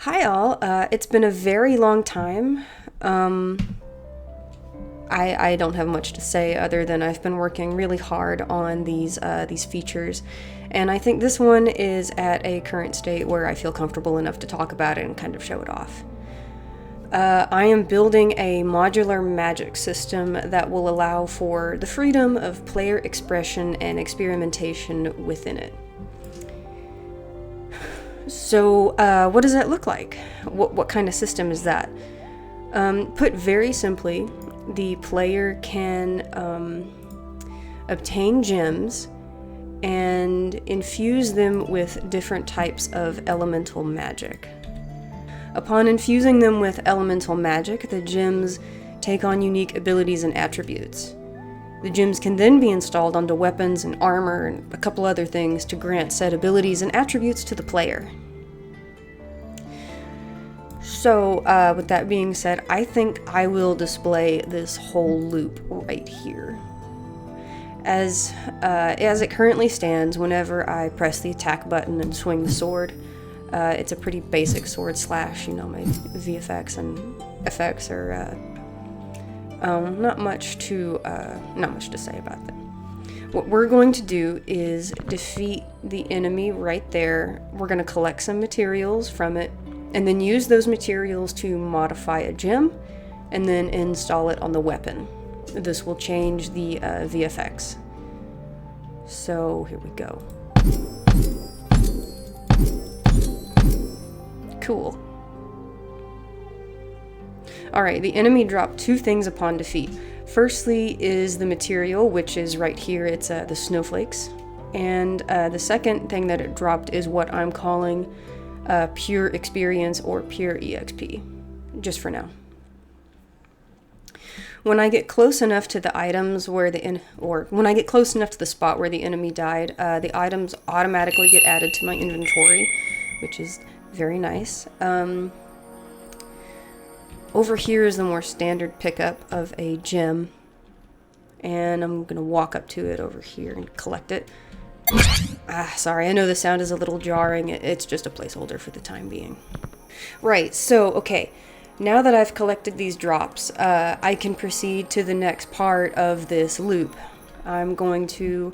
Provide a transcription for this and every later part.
Hi all, it's been a very long time. I don't have much to say other than I've been working really hard on these features, and I think this one is at a current state where I feel comfortable enough to talk about it and kind of show it off. I am building a modular magic system that will allow for the freedom of player expression and experimentation within it. So, what does that look like? What kind of system is that? Put very simply, the player can obtain gems and infuse them with different types of elemental magic. Upon infusing them with elemental magic, the gems take on unique abilities and attributes. The gems can then be installed onto weapons and armor and a couple other things to grant said abilities and attributes to the player. So, with that being said, I think I will display this whole loop right here. As it currently stands, whenever I press the attack button and swing the sword, it's a pretty basic sword slash. You know, my VFX and effects are not much to say about them. What we're going to do is defeat the enemy right there. We're going to collect some materials from it, and then use those materials to modify a gem, and then install it on the weapon. This will change the VFX. So here we go. Cool. Alright, the enemy dropped two things upon defeat. Firstly is the material, which is right here. It's the snowflakes. And the second thing that it dropped is what I'm calling pure experience or pure EXP, just for now. When I get close enough to the items where when I get close enough to the spot where the enemy died, the items automatically get added to my inventory, which is very nice. Over here is the more standard pickup of a gem, and I'm gonna walk up to it over here and collect it. Sorry, I know the sound is a little jarring. It's just a placeholder for the time being. Right, so, okay. Now that I've collected these drops, I can proceed to the next part of this loop. I'm going to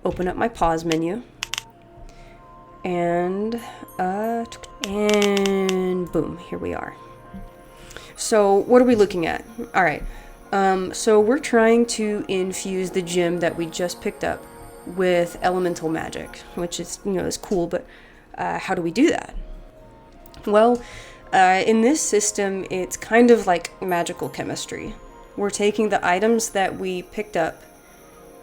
open up my pause menu. And boom, here we are. So, what are we looking at? Alright, so we're trying to infuse the gem that we just picked up with elemental magic, which is, is cool, but how do we do that? Well, in this system, it's kind of like magical chemistry. We're taking the items that we picked up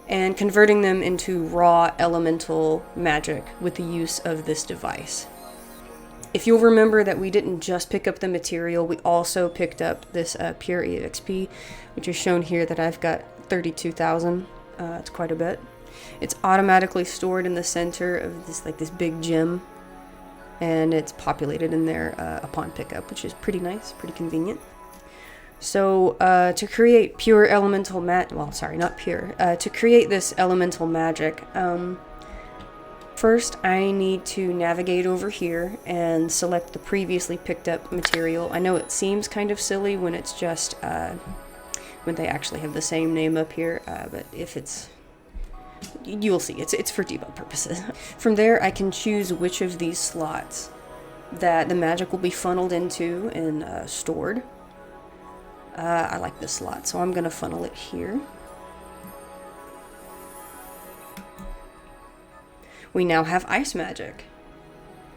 and converting them into raw elemental magic with the use of this device. If you'll remember that we didn't just pick up the material, we also picked up this pure EXP, which is shown here that I've got 32,000. It's quite a bit. It's automatically stored in the center of this big gem, and it's populated in there upon pickup, which is pretty nice, pretty convenient. So to create pure elemental to create this elemental magic, first I need to navigate over here and select the previously picked up material. I know it seems kind of silly when it's just when they actually have the same name up here, but if it's you'll see, it's for debug purposes. From there, I can choose which of these slots that the magic will be funneled into and stored. I like this slot, so I'm going to funnel it here. We now have ice magic.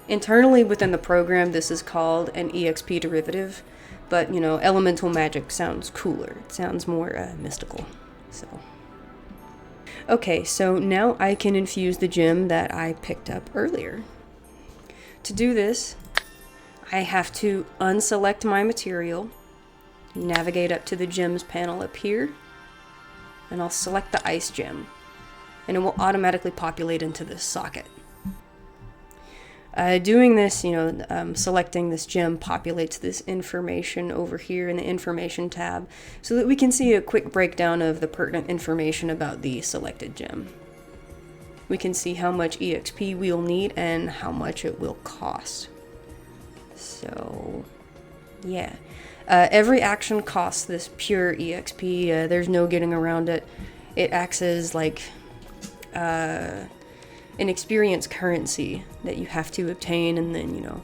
Internally within the program, this is called an EXP derivative, but, elemental magic sounds cooler. It sounds more mystical, so... Okay, so now I can infuse the gem that I picked up earlier. To do this, I have to unselect my material, navigate up to the gems panel up here, and I'll select the ice gem, and it will automatically populate into this socket. Doing this, selecting this gem populates this information over here in the information tab so that we can see a quick breakdown of the pertinent information about the selected gem. We can see how much EXP we'll need and how much it will cost. So Yeah. Every action costs this pure EXP. There's no getting around it. It acts as like an experience currency that you have to obtain, and then, you know,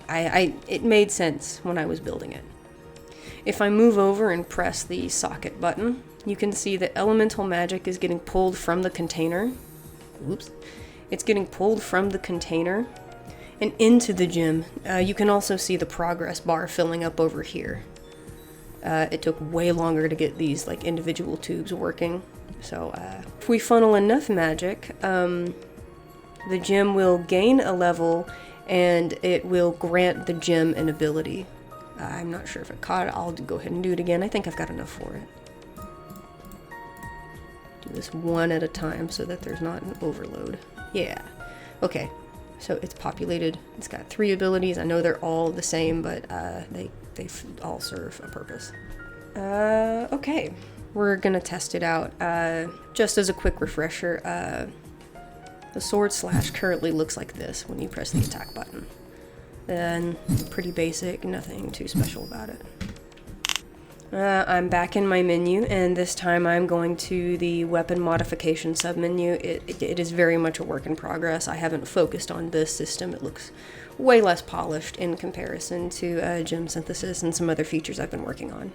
it made sense when I was building it. If I move over and press the socket button, you can see that elemental magic is getting pulled from the container. Oops. It's getting pulled from the container and into the gem. You can also see the progress bar filling up over here. It took way longer to get these like individual tubes working. So if we funnel enough magic, the gem will gain a level and it will grant the gem an ability. I'm not sure if it caught it. I'll go ahead and do it again. I think I've got enough for it. Do this one at a time so that there's not an overload. Yeah. Okay. So it's populated. It's got 3 abilities. I know they're all the same, but they all serve a purpose. Okay. We're gonna test it out. Just as a quick refresher, the sword slash currently looks like this when you press the attack button. Then pretty basic, nothing too special about it. I'm back in my menu, and this time I'm going to the weapon modification submenu. It is very much a work in progress. I haven't focused on this system. It looks way less polished in comparison to gem synthesis and some other features I've been working on.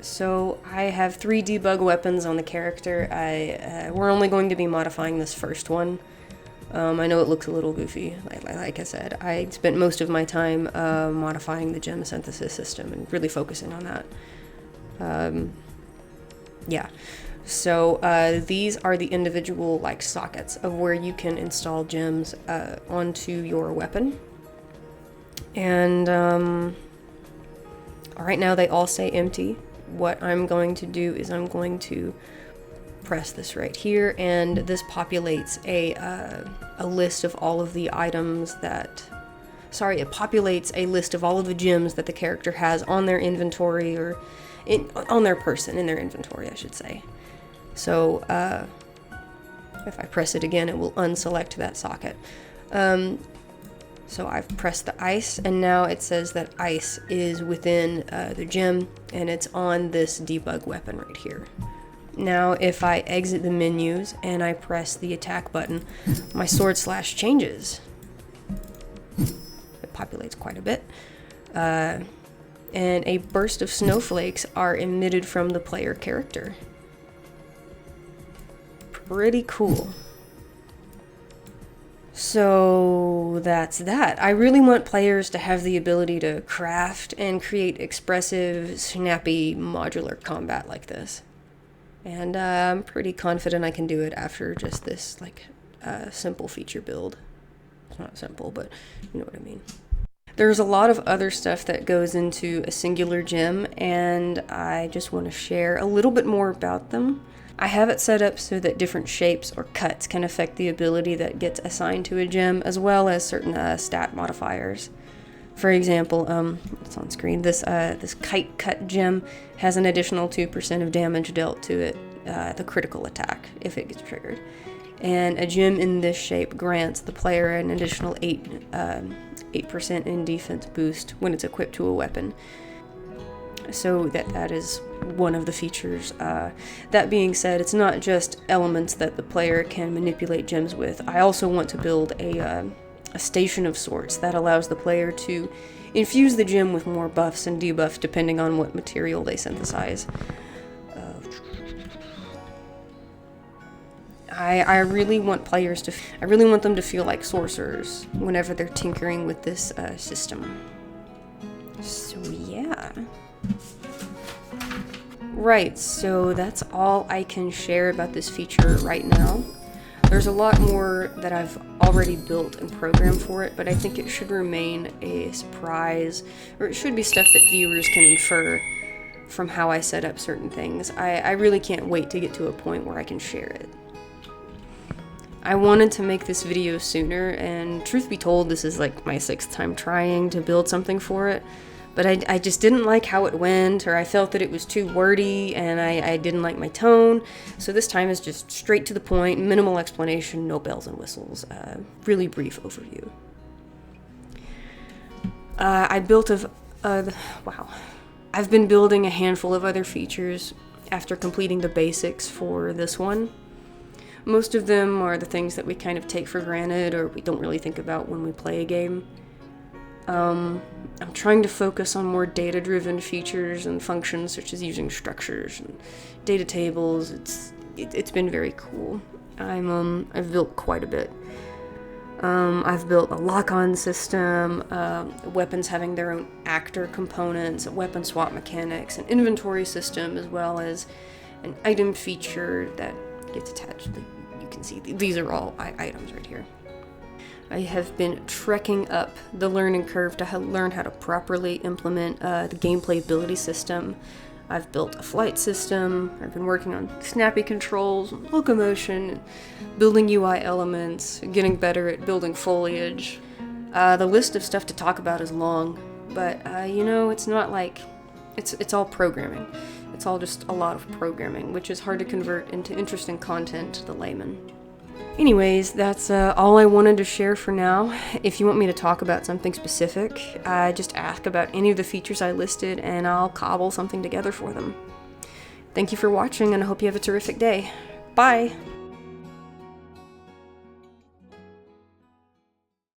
So I have 3 debug weapons on the character. We're only going to be modifying this first one. I know it looks a little goofy. Like I said, I spent most of my time modifying the gem synthesis system and really focusing on that. Yeah. So these are the individual like sockets of where you can install gems onto your weapon. And right now they all say empty. What I'm going to do is I'm going to press this right here, and this populates a list of all of the items that... Sorry, it populates a list of all of the gems that the character has on their inventory, or on their person, in their inventory, I should say. So, if I press it again, it will unselect that socket. So I've pressed the ice, and now it says that ice is within the gem, and it's on this debug weapon right here. Now, if I exit the menus and I press the attack button, my sword slash changes. It populates quite a bit. And a burst of snowflakes are emitted from the player character. Pretty cool. So that's that. I really want players to have the ability to craft and create expressive, snappy, modular combat like this. And I'm pretty confident I can do it after just this, like, simple feature build. It's not simple, but you know what I mean. There's a lot of other stuff that goes into a singular gem, and I just want to share a little bit more about them. I have it set up so that different shapes or cuts can affect the ability that gets assigned to a gem, as well as certain stat modifiers. For example, it's on screen, this kite cut gem has an additional 2% of damage dealt to it, the critical attack, if it gets triggered. And a gem in this shape grants the player an additional 8% in defense boost when it's equipped to a weapon. So that is one of the features. That being said, it's not just elements that the player can manipulate gems with. I also want to build a station of sorts that allows the player to infuse the gem with more buffs and debuffs depending on what material they synthesize. I really want players to... I really want them to feel like sorcerers whenever they're tinkering with this system. So yeah. Right, so that's all I can share about this feature right now. There's a lot more that I've already built and programmed for it, but I think it should remain a surprise, or it should be stuff that viewers can infer from how I set up certain things. I really can't wait to get to a point where I can share it. I wanted to make this video sooner, and truth be told, this is like my 6th time trying to build something for it. But I just didn't like how it went, or I felt that it was too wordy, and I didn't like my tone. So this time is just straight to the point, minimal explanation, no bells and whistles. Really brief overview. I built wow. I've been building a handful of other features after completing the basics for this one. Most of them are the things that we kind of take for granted or we don't really think about when we play a game. I'm trying to focus on more data-driven features and functions, such as using structures and data tables. It's been very cool. I've built quite a bit. I've built a lock-on system, weapons having their own actor components, a weapon swap mechanics, an inventory system, as well as an item feature that gets attached. You can see these are all items right here. I have been trekking up the learning curve to learn how to properly implement the gameplay ability system. I've built a flight system. I've been working on snappy controls, locomotion, building UI elements, getting better at building foliage. The list of stuff to talk about is long, but it's not like it's all programming. It's all just a lot of programming, which is hard to convert into interesting content to the layman. Anyways, that's all I wanted to share for now. If you want me to talk about something specific, just ask about any of the features I listed and I'll cobble something together for them. Thank you for watching and I hope you have a terrific day. Bye!